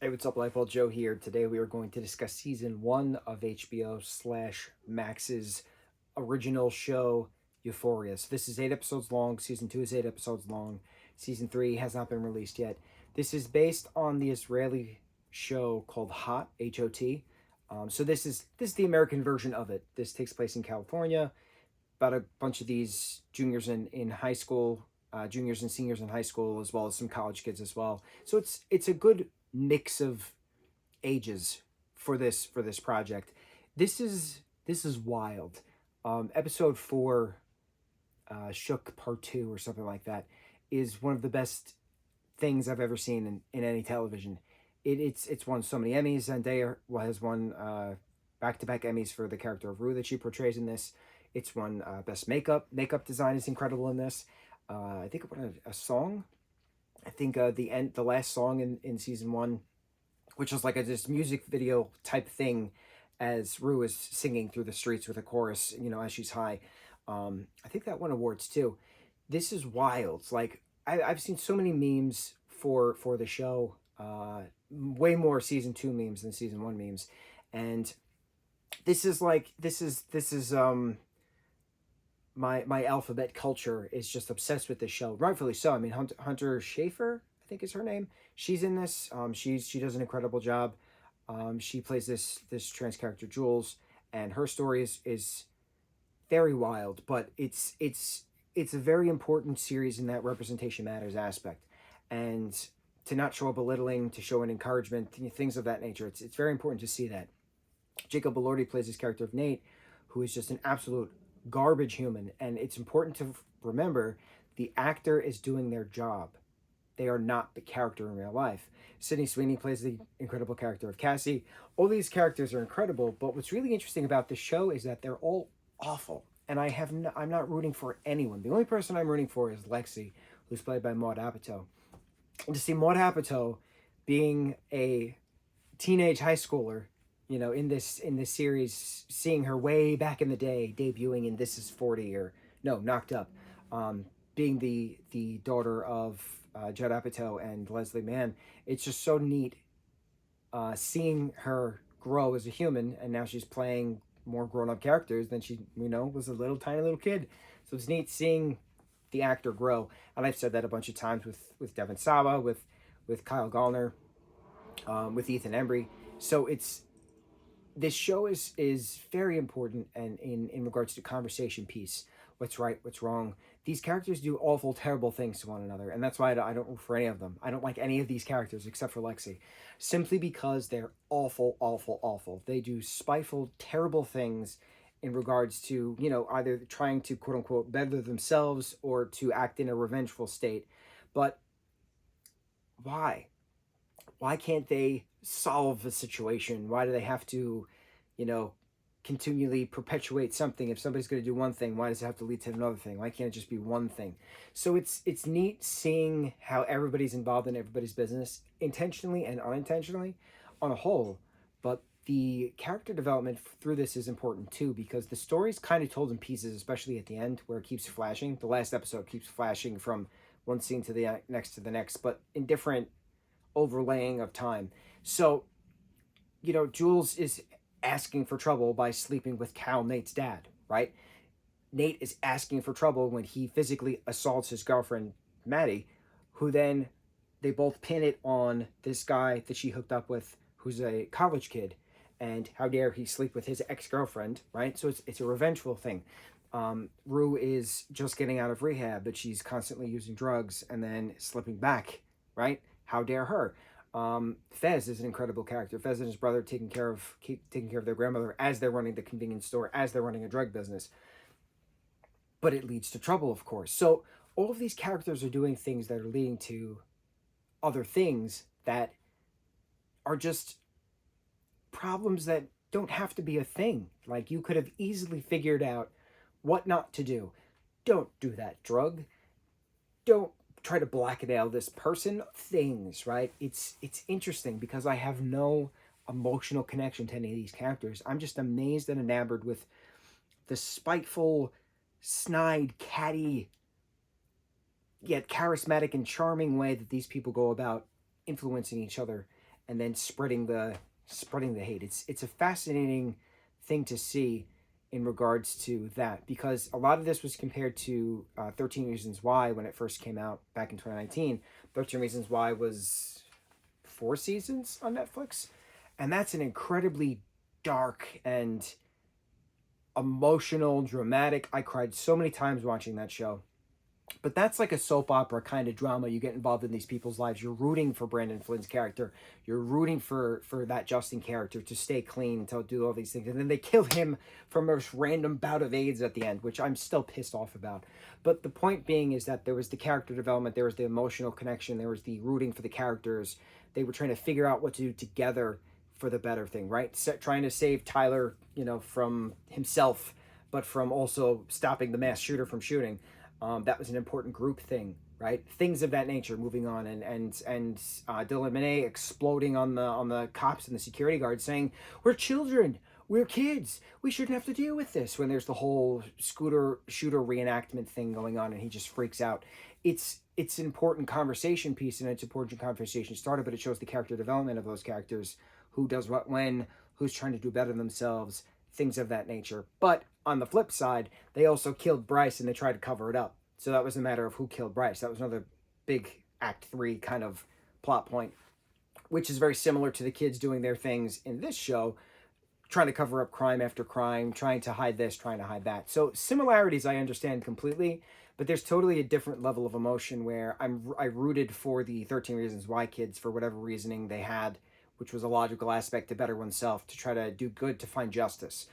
Hey, what's up, lightboltjoe here. Today we are going to discuss season 1 of HBO slash Max's original show, Euphoria. So this is 8 episodes long. Season 2 is 8 episodes long. Season 3 has not been released yet. This is based on the Israeli show called Hot, H-O-T. So this is the American version of it. This takes place in California, about a bunch of these juniors in high school, juniors and seniors in high school, as well as some college kids as well. So it's a good mix of ages for this project. This is wild. Episode 4, Shook Part 2 or something like that, is one of the best things I've ever seen in any television. It's won so many Emmys. Zendaya has won back-to-back Emmys for the character of Rue that she portrays in this. It's won best makeup. Makeup design is incredible in this. I think it won a song. I think the last song in season 1, which was like this music video type thing, as Rue is singing through the streets with a chorus, as she's high. I think that won awards too. This is wild. Like I've seen so many memes for the show. Way more season 2 memes than season 1 memes, and this is my alphabet culture is just obsessed with this show, rightfully so. I mean, Hunter Schafer, I think is her name. She's in this. She does an incredible job. She plays this trans character Jules, and her story is very wild, but it's a very important series in that representation matters aspect, and to not show a belittling, to show an encouragement, things of that nature. It's very important to see that. Jacob Elordi plays this character of Nate, who is just an absolute garbage human, and it's important to remember the actor is doing their job. They are not the character in real life. Sydney Sweeney plays the incredible character of Cassie. All these characters are incredible, but what's really interesting about this show is that they're all awful, and I'm not rooting for anyone. The only person I'm rooting for is Lexi, who's played by Maud Apatow. And to see Maud Apatow being a teenage high schooler, in this series, seeing her way back in the day debuting in This Is 40, or no, Knocked Up, being the daughter of Judd Apatow and Leslie Mann, it's just so neat seeing her grow as a human, and now she's playing more grown-up characters than she was a tiny little kid. So it's neat seeing the actor grow, and I've said that a bunch of times with Devon Sawa, with Kyle Gallner, with Ethan Embry. So this show is very important, and in regards to conversation piece, what's right, what's wrong. These characters do awful, terrible things to one another, and that's why I don't root for any of them. I don't like any of these characters except for Lexi, simply because they're awful, awful, awful. They do spiteful, terrible things in regards to, either trying to quote-unquote better themselves or to act in a revengeful state. But why? Why can't they solve the situation? Why do they have to, continually perpetuate something? If somebody's going to do one thing, why does it have to lead to another thing? Why can't it just be one thing? So it's neat seeing how everybody's involved in everybody's business, intentionally and unintentionally, on a whole. But the character development through this is important too, because the story's kind of told in pieces, especially at the end, where it keeps flashing. The last episode keeps flashing from one scene to the next, but in different overlaying of time. So, Jules is asking for trouble by sleeping with Cal, Nate's dad, right? Nate is asking for trouble when he physically assaults his girlfriend, Maddie, who then they both pin it on this guy that she hooked up with, who's a college kid, and how dare he sleep with his ex-girlfriend, right? So it's a revengeful thing. Rue is just getting out of rehab, but she's constantly using drugs and then slipping back, right? How dare her? Fez is an incredible character. Fez and his brother taking care of their grandmother as they're running the convenience store, as they're running a drug business. But it leads to trouble, of course. So all of these characters are doing things that are leading to other things that are just problems that don't have to be a thing. Like, you could have easily figured out what not to do. Don't do that drug. Don't try to blackmail this person. Things, right? It's interesting because I have no emotional connection to any of these characters. I'm just amazed and enamored with the spiteful, snide, catty, yet charismatic and charming way that these people go about influencing each other and then spreading the hate. It's a fascinating thing to see in regards to that, because a lot of this was compared to 13 Reasons Why when it first came out back in 2019. 13 Reasons Why was 4 seasons on Netflix, and that's an incredibly dark and emotional, dramatic. I cried so many times watching that show. But that's like a soap opera kind of drama. You get involved in these people's lives. You're rooting for Brandon Flynn's character. You're rooting for that Justin character to stay clean, to do all these things. And then they kill him from a random bout of AIDS at the end, which I'm still pissed off about. But the point being is that there was the character development, there was the emotional connection, there was the rooting for the characters. They were trying to figure out what to do together for the better thing, right? Trying to save Tyler, from himself, but from also stopping the mass shooter from shooting. That was an important group thing, right? Things of that nature. Moving on, and Dylan Monet exploding on the cops and the security guards, saying, "We're children, we're kids, we shouldn't have to deal with this." When there's the whole scooter shooter reenactment thing going on, and he just freaks out. It's an important conversation piece, and it's an important conversation starter, but it shows the character development of those characters, who does what when, who's trying to do better themselves, things of that nature. But on the flip side, they also killed Bryce and they tried to cover it up. So that was a matter of who killed Bryce. That was another big Act 3 kind of plot point, which is very similar to the kids doing their things in this show, trying to cover up crime after crime, trying to hide this, trying to hide that. So similarities I understand completely, but there's totally a different level of emotion where I rooted for the 13 Reasons Why kids for whatever reasoning they had, which was a logical aspect to better oneself, to try to do good, to find justice.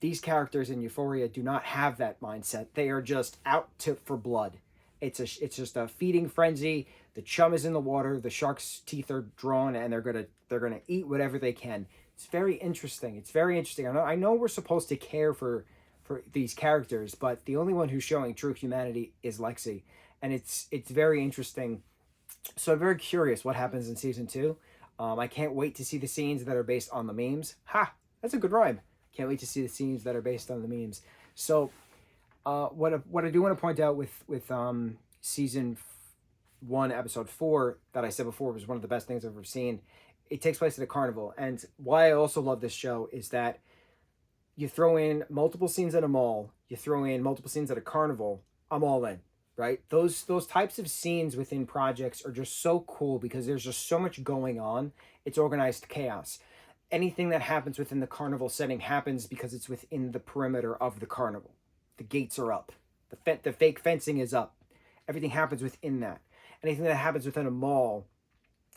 These characters in Euphoria do not have that mindset. They are just out for blood. It's just a feeding frenzy. The chum is in the water. The shark's teeth are drawn, and they're gonna eat whatever they can. It's very interesting. It's very interesting. I know we're supposed to care for these characters, but the only one who's showing true humanity is Lexi, and it's very interesting. So I'm very curious what happens in season 2. I can't wait to see the scenes that are based on the memes. Ha! That's a good rhyme. Can't wait to see the scenes that are based on the memes. So, what I do want to point out with season 1, episode 4, that I said before was one of the best things I've ever seen. It takes place at a carnival, and why I also love this show is that you throw in multiple scenes at a mall, you throw in multiple scenes at a carnival. I'm all in, right? Those types of scenes within projects are just so cool because there's just so much going on. It's organized chaos. Anything that happens within the carnival setting happens because it's within the perimeter of the carnival. The gates are up. The fake fencing is up. Everything happens within that. Anything that happens within a mall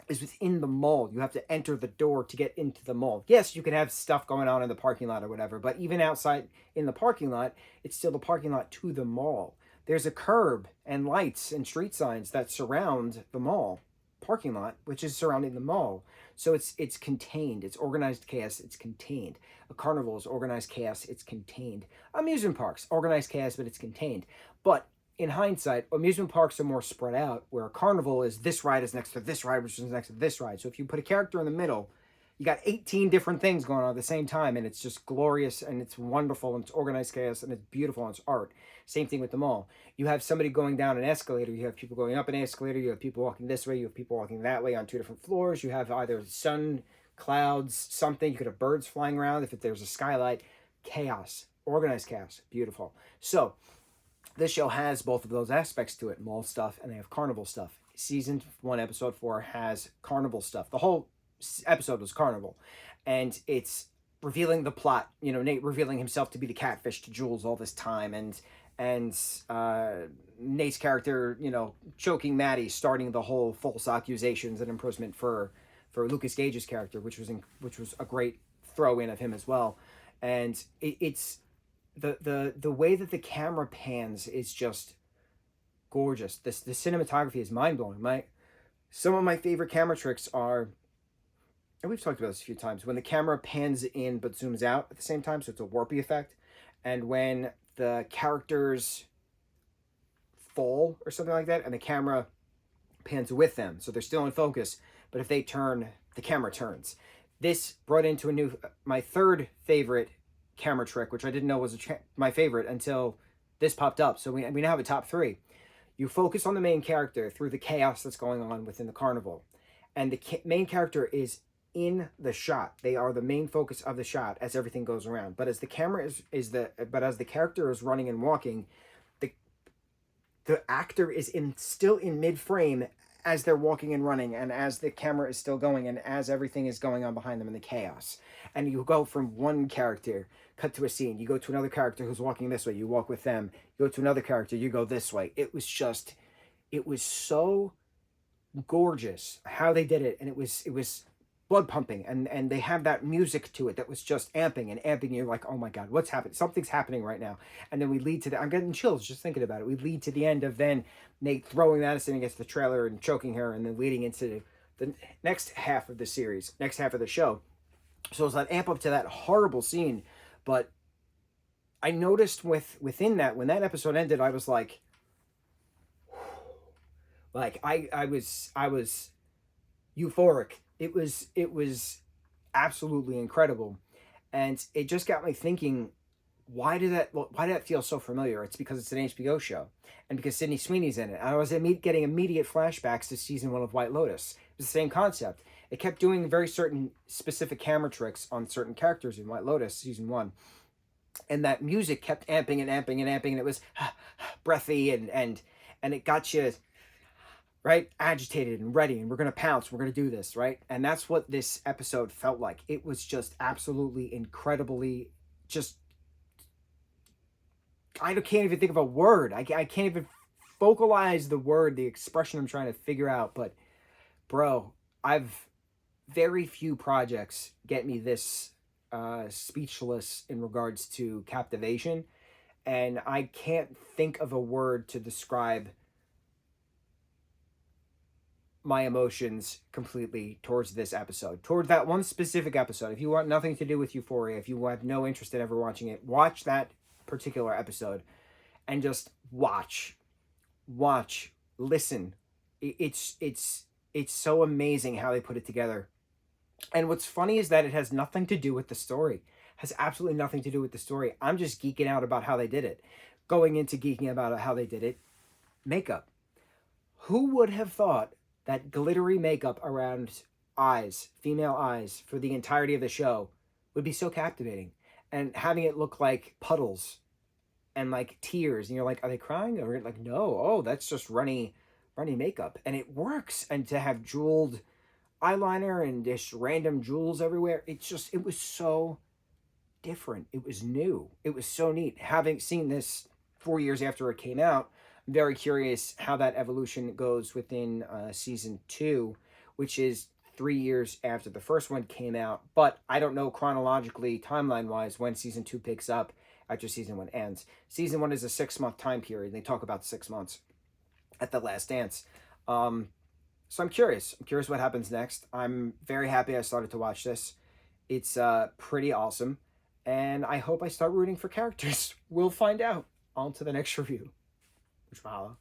is within the mall. You have to enter the door to get into the mall. Yes, you can have stuff going on in the parking lot or whatever, but even outside in the parking lot, it's still the parking lot to the mall. There's a curb and lights and street signs that surround the mall parking lot, which is surrounding the mall. So it's contained. It's organized chaos. It's contained. A carnival is organized chaos. It's contained. Amusement parks, organized chaos, but it's contained. But in hindsight, amusement parks are more spread out, where a carnival is this ride is next to this ride, which is next to this ride. So if you put a character in the middle, you got 18 different things going on at the same time, and it's just glorious, and it's wonderful, and it's organized chaos, and it's beautiful, and it's art. Same thing with the mall. You have somebody going down an escalator, you have people going up an escalator, you have people walking this way, you have people walking that way on 2 different floors, you have either sun, clouds, something, you could have birds flying around, if there's a skylight. Chaos. Organized chaos. Beautiful. So, this show has both of those aspects to it, mall stuff, and they have carnival stuff. Season 1, episode 4 has carnival stuff. The whole episode was carnival, and it's revealing the plot. Nate revealing himself to be the catfish to Jules all this time, and Nate's character, choking Maddie, starting the whole false accusations and imprisonment for Lucas Gage's character, which was a great throw in of him as well. And it's the way that the camera pans is just gorgeous. The cinematography is mind blowing. Some of my favorite camera tricks are, and we've talked about this a few times, when the camera pans in but zooms out at the same time, so it's a warpy effect, and when the characters fall or something like that, and the camera pans with them, so they're still in focus, but if they turn, the camera turns. This brought into my third favorite camera trick, which I didn't know was my favorite until this popped up. So we now have a top 3. You focus on the main character through the chaos that's going on within the carnival, and the main character is in the shot. They are the main focus of the shot as everything goes around. But as the camera but as the character is running and walking, the the actor is still in mid frame as they're walking and running, and as the camera is still going, and as everything is going on behind them in the chaos. And you go from one character, cut to a scene, you go to another character who's walking this way, you walk with them, you go to another character, you go this way. It was so gorgeous how they did it, and it was blood pumping, and they have that music to it that was just amping and amping. You're like, oh my god, what's happening? Something's happening right now. And then we lead to I'm getting chills just thinking about it. We lead to the end of then Nate throwing Madison against the trailer and choking her, and then leading into the next half of the series, next half of the show. So it's that amp up to that horrible scene. But I noticed within that, when that episode ended, I was like I was euphoric. It was absolutely incredible, and it just got me thinking. Why did that feel so familiar? It's because it's an HBO show, and because Sydney Sweeney's in it. I was getting immediate flashbacks to season 1 of White Lotus. It was the same concept. It kept doing very certain specific camera tricks on certain characters in White Lotus season 1, and that music kept amping and amping and amping, and it was breathy and it got you right, agitated and ready, and we're gonna pounce, we're gonna do this, right? And that's what this episode felt like. It was just absolutely incredibly just I can't even think of a word. I can't even vocalize the word, the expression I'm trying to figure out. But bro, I've very few projects get me this speechless in regards to captivation, and I can't think of a word to describe my emotions completely towards this episode, toward that one specific episode. If you want nothing to do with Euphoria, if you have no interest in ever watching it, watch that particular episode and just watch, listen. It's so amazing how they put it together. And what's funny is that it has nothing to do with the story. Has absolutely nothing to do with the story. I'm just geeking out about how they did it. Going into geeking about how they did it, makeup. Who would have thought that glittery makeup around eyes, female eyes, for the entirety of the show would be so captivating? And having it look like puddles and like tears, and you're like, are they crying? Or like, no, oh, that's just runny makeup. And it works. And to have jeweled eyeliner and just random jewels everywhere, it was so different. It was new. It was so neat. Having seen this 4 years after it came out, I'm very curious how that evolution goes within season 2, which is 3 years after the first one came out. But I don't know chronologically, timeline-wise, when season 2 picks up after season 1 ends. Season 1 is a 6-month time period. They talk about 6 months at The Last Dance. So I'm curious. I'm curious what happens next. I'm very happy I started to watch this. It's pretty awesome. And I hope I start rooting for characters. We'll find out. On to the next review. Mucho mahalo.